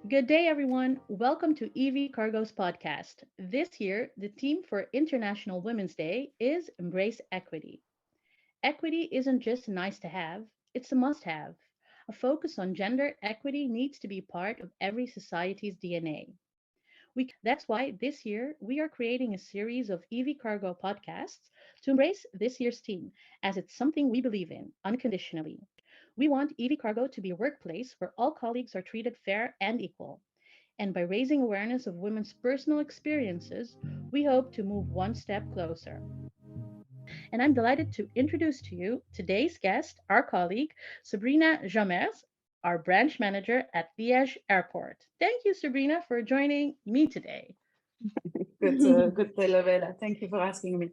Good day, everyone. Welcome to EV Cargo's podcast. This year, the theme for International Women's Day is Embrace Equity. Equity isn't just nice to have, it's a must have. A focus on gender equity needs to be part of every society's DNA. That's why this year we are creating a series of EV Cargo podcasts to embrace this year's theme, as it's something we believe in unconditionally. We want EV Cargo to be a workplace where all colleagues are treated fair and equal. And by raising awareness of women's personal experiences, we hope to move one step closer. And I'm delighted to introduce to you today's guest, our colleague, Sabrina Jamers, our branch manager at Liège Airport. Thank you, Sabrina, for joining me today. Good, Lovella. Thank you for asking me.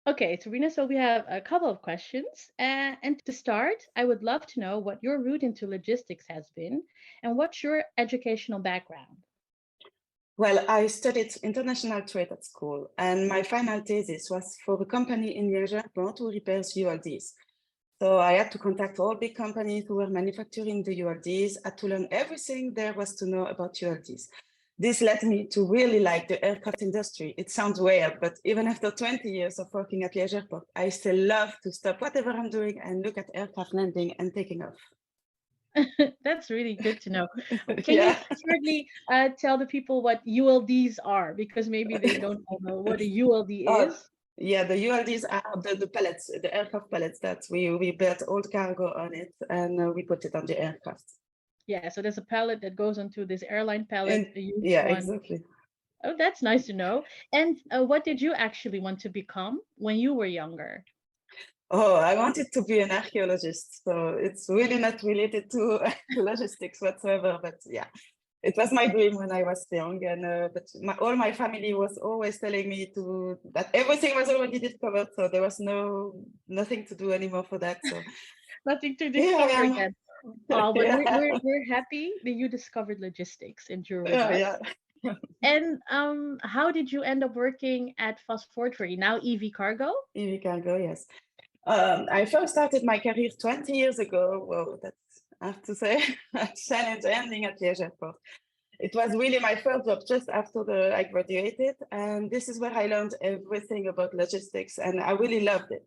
Okay, Sabrina, so we have a couple of questions. And to start, I would love to know what your route into logistics has been and what's your educational background. Well, I studied international trade at school, and my final thesis was for a company in Liège Airport who repairs ULDs. So I had to contact all big companies who were manufacturing the ULDs, had to learn everything there was to know about ULDs. This led me to really like the aircraft industry. It sounds weird, but even after 20 years of working at Liège Airport, I still love to stop whatever I'm doing and look at aircraft landing and taking off. That's really good to know. Can you Yeah. shortly tell the people what ULDs are? Because maybe they don't all know what a ULD Oh, is. yeah, the ULDs are the pallets, the aircraft pallets that we built old cargo on it and we put it on the aircraft. Yeah, so there's a pallet that goes onto this airline pallet, And a huge yeah, one. exactly. Oh, that's nice to know. And what did you actually want to become when you were younger? Oh, I wanted to be an archaeologist, so it's really not related to logistics whatsoever. But yeah, it was my dream when I was young, and all my family was always telling me to that everything was already discovered, so there was nothing to do anymore for that. So Nothing to here I discover am. again. Oh, but we're, Yeah, we're, we're happy that you discovered logistics and you're with yeah, us. yeah. And how did you end up working at Fast Forgery, now EV Cargo? EV cargo, yes. I first started my career 20 years ago. Well, that's, I have to say, a challenge ending at Liège Airport. It was really my first job just after I graduated. And this is where I learned everything about logistics and I really loved it.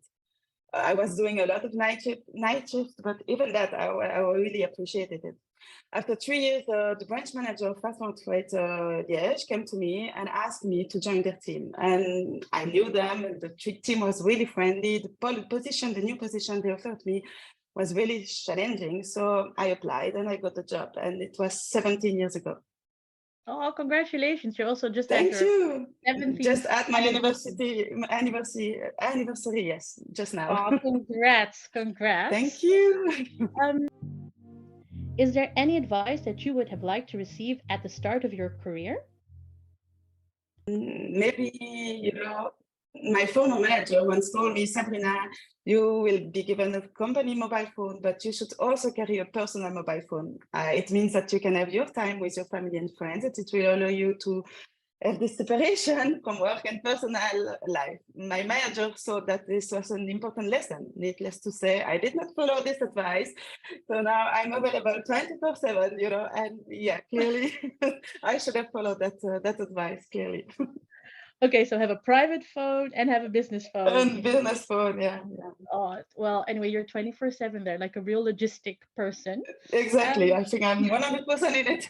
I was doing a lot of night shifts, but even that, I really appreciated it. After 3 years, the branch manager of Fast Freight Liège came to me and asked me to join their team. And I knew them, and the team was really friendly. The new position they offered me was really challenging. So I applied and I got the job. And it was 17 years ago. Oh, congratulations. You also just had Thank your you. 17th Just at my anniversary. anniversary, yes, just now. Oh, congrats, Thank congrats. you. Um, is there any advice that you would have liked to receive at the start of your career? Maybe, my former manager once told me, Sabrina, you will be given a company mobile phone, but you should also carry a personal mobile phone. It means that you can have your time with your family and friends, and it will allow you to have this separation from work and personal life. My manager saw that this was an important lesson. Needless to say, I did not follow this advice. So now I'm available 24/7, and yeah, clearly I should have followed that advice, clearly. Okay, so have a private phone and have a business phone. And business phone, yeah, yeah. Oh, well, anyway, you're 24/7 there, like a real logistic person. Exactly. Um, I think I'm 100% in it.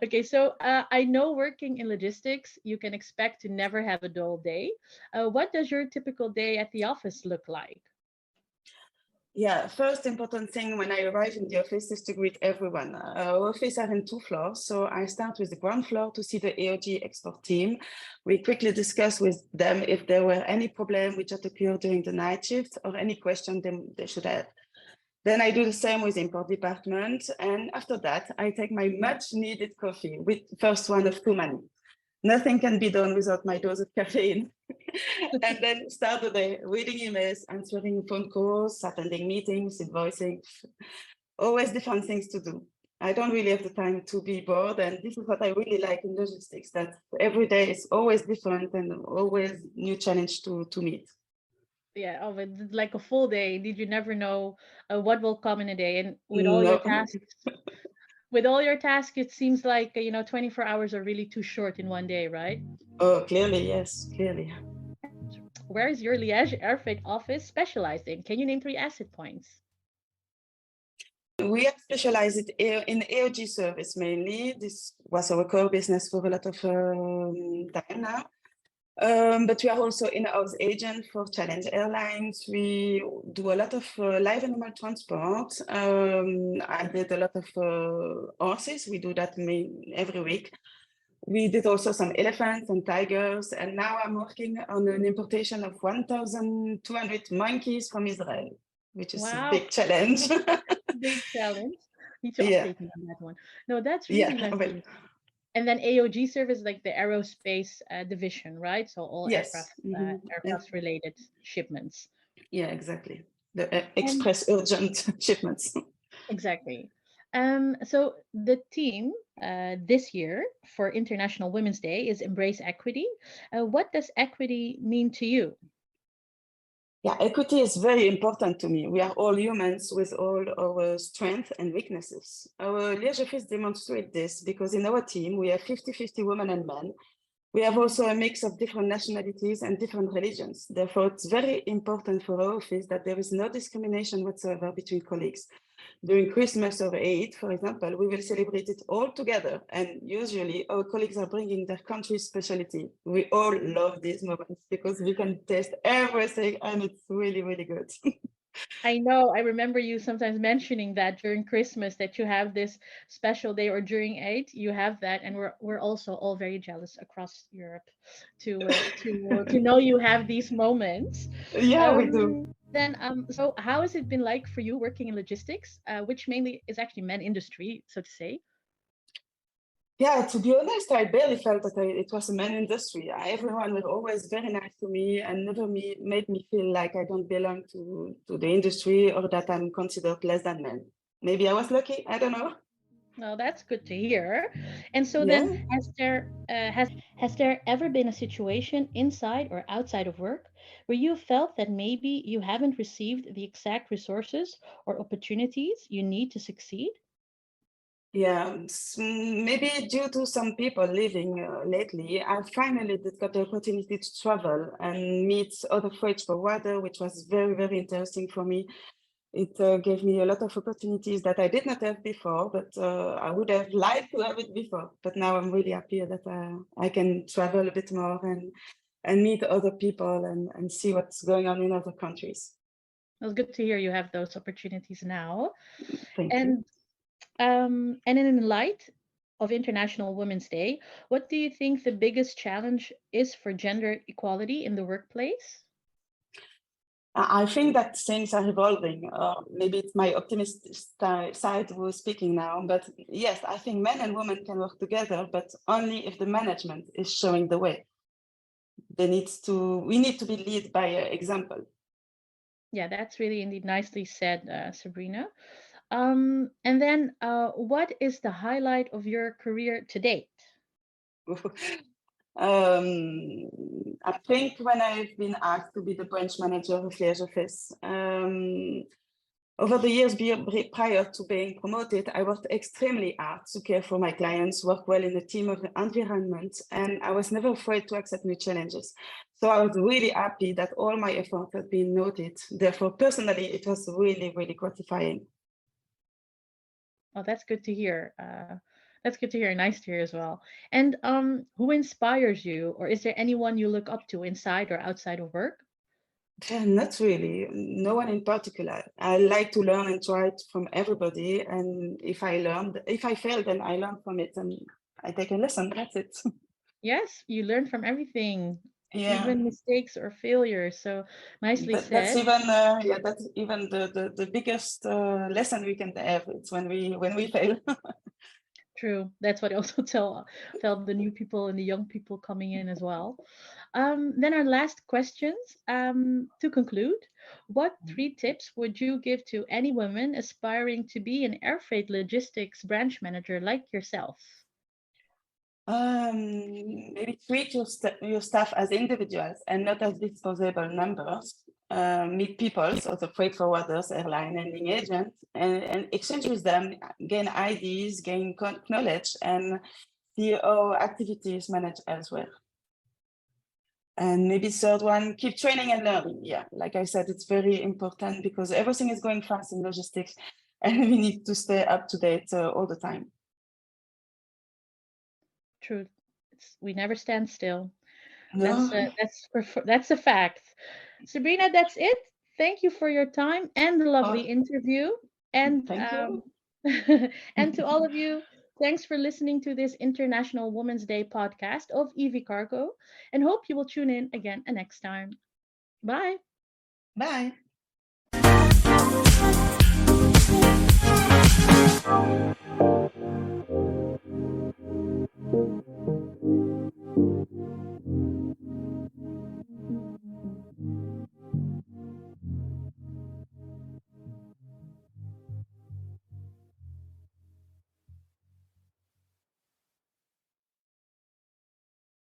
okay, so I know working in logistics, you can expect to never have a dull day. What does your typical day at the office look like? Yeah, first important thing when I arrive in the office is to greet everyone. Our office are in 2 floors, so I start with the ground floor to see the AOG export team. We quickly discuss with them if there were any problem which had occurred during the night shift or any question they should have. Then I do the same with import department, and after that, I take my much needed coffee with first one of too many. Nothing can be done without my dose of caffeine. And then start the day reading emails, answering phone calls, attending meetings, invoicing, always different things to do. I don't really have the time to be bored. And this is what I really like in logistics, that every day is always different and always new challenge to meet. Yeah, oh, but it's like a full day. Did you never know what will come in a day? And with all your No, tasks, With all your tasks, it seems like 24 hours are really too short in one day, right? Oh, clearly, yes, clearly. Where is your Liège Air Freight office specialized in? Can you name three asset points? We are specialized in AOG service mainly. This was our core business for a lot of time now. But we are also in-house agent for Challenge Airlines. We do a lot of live animal transport. I did a lot of horses. We do that every week. We did also some elephants and tigers, and now I'm working on an importation of 1,200 monkeys from Israel, which is a Wow, big challenge. big challenge. Need to Yeah, update me on that one. No, that's really yeah, nice to well, hear. And then AOG service, like the aerospace division, right? So all yes. aircraft related shipments. Yeah, exactly. The And express urgent shipments. exactly. So the theme this year for International Women's Day is Embrace Equity. What does equity mean to you? Yeah, equity is very important to me. We are all humans with all our strengths and weaknesses. Our leadership demonstrate this because in our team, we have 50-50 women and men. We have also a mix of different nationalities and different religions. Therefore, it's very important for our office that there is no discrimination whatsoever between colleagues. During Christmas or Eid, for example, we will celebrate it all together. And usually our colleagues are bringing their country's specialty. We all love these moments because we can taste everything and it's really, really good. I know, I remember you sometimes mentioning that during Christmas that you have this special day or during Eid, you have that, and we're also all very jealous across Europe to know you have these moments. Yeah, we do. So how has it been like for you working in logistics, which mainly is actually men industry, so to say? Yeah, to be honest, I barely felt that it was a man industry. Everyone was always very nice to me and never made me feel like I don't belong to the industry or that I'm considered less than men. Maybe I was lucky. I don't know. Well, that's good to hear. And so Yeah. then, has there ever been a situation inside or outside of work where you felt that maybe you haven't received the exact resources or opportunities you need to succeed? Yeah, maybe due to some people leaving lately, I finally did got the opportunity to travel and meet other freight forwarder, which was very, very interesting for me. It gave me a lot of opportunities that I did not have before, but I would have liked to have it before. But now I'm really happy that I can travel a bit more and meet other people and see what's going on in other countries. It was good to hear you have those opportunities now. Thank you. And in light of International Women's Day, what do you think the biggest challenge is for gender equality in the workplace? I think that things are evolving. Maybe it's my optimistic side who's speaking now, but yes, I think men and women can work together, but only if the management is showing the way. We need to be led by example. Yeah, that's really indeed nicely said, Sabrina. And then, what is the highlight of your career to date? I think when I've been asked to be the branch manager of Liège office, over the years prior to being promoted, I worked extremely hard to care for my clients, work well in a team of environment, and I was never afraid to accept new challenges. So I was really happy that all my efforts had been noted. Therefore, personally, it was really, really gratifying. Oh, that's good to hear. That's good to hear. Nice to hear as well. And who inspires you, or is there anyone you look up to inside or outside of work? Not really, no one in particular. I like to learn and try it from everybody. And if I fail, then I learn from it and I take a lesson. That's it. Yes, you learn from everything, Yeah, even mistakes or failures. So nicely that's said. even that's even the biggest lesson we can have. It's when we fail. True. That's what I also tell the new people and the young people coming in as well. Then our last questions. To conclude, what three tips would you give to any woman aspiring to be an air freight logistics branch manager like yourself? Maybe treat your staff as individuals and not as disposable numbers. Meet people, so the freight forwarders, airline handling agents, and exchange with them, gain ideas, gain knowledge, and see how activities managed elsewhere. And maybe third one, keep training and learning. Yeah, like I said, it's very important because everything is going fast in logistics and we need to stay up to date all the time. Truth. We never stand still. No. That's a fact. Sabrina, that's it. Thank you for your time and the lovely interview. And Thank you. and to all of you, thanks for listening to this International Women's Day podcast of EV Cargo, and hope you will tune in again next time. Bye. Bye.